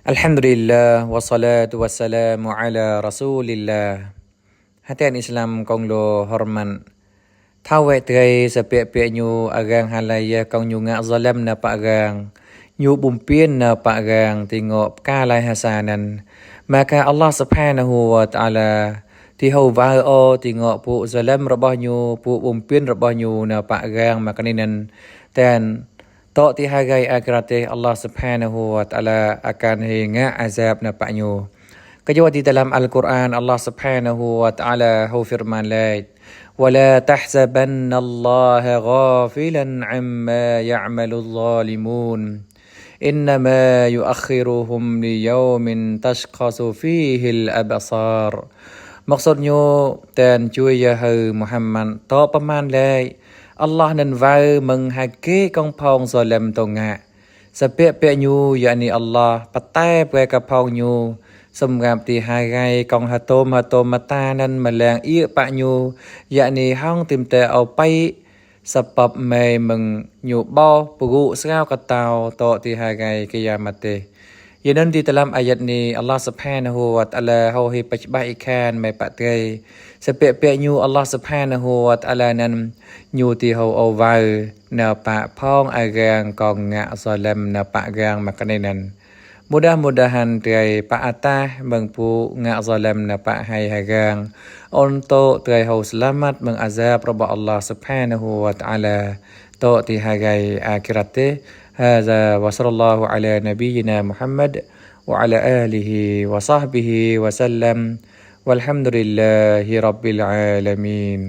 Alhamdulillah wassalatu wassalamu ala Rasulillah. Hatian Islam kong lo horman. Thawai trai sepek-pek nyu agang halaya kong nyu ngak zalam na pak agang. Nyu bumpien na pak agang tengok kalai hasanan. Maka Allah Subhanahu wa taala ti hau vai o tengok pu zalamរបស់nyu pu bumpienរបស់nyu na pak agang makaninan dan Tok ti hagai akhiratih Allah Subhanahu wa taala akan hinga azab na paknyo. Kajwa di dalam Al-Quran Allah Subhanahu wa taala hu firman lain. Wala tahsabanna Allah ghafilan amma ya'malu adh-dhalimun. Innama yuakhiruhum liyawmin tashkhasu fihi al-absar. Maksudnya danជួយya Muhammad tọប្រមាណលែងAllah nan vai menghake kong phong zalim tonga. Sepek pek nyu yakni Allah patai pre ka phong nyu. Semgap ti hagai kong hatom mata nan melang ia pak nyu yakni hong tim te au pai sebab mai meng nyu bao puru serau katau to ti hagai kiamate. Yang di dalam ayat ni Allah Subhanahu wa taala hau hi pachbah ikan mai patrai sepek-pek nyu Allah Subhanahu wa taala nan nyu ti hau au vai na pak phong agang kong ngak salam na pak gang makanenan. Mudah-mudahan trai pak atah mengpu ngak salam na pak hai hagang untuk trai hau selamat mengazab robah Allah Subhanahu wa taala to ti hagai akhiratih. هذا وصلى الله على نبينا محمد وعلى آله وصحبه وسلم والحمد لله رب العالمين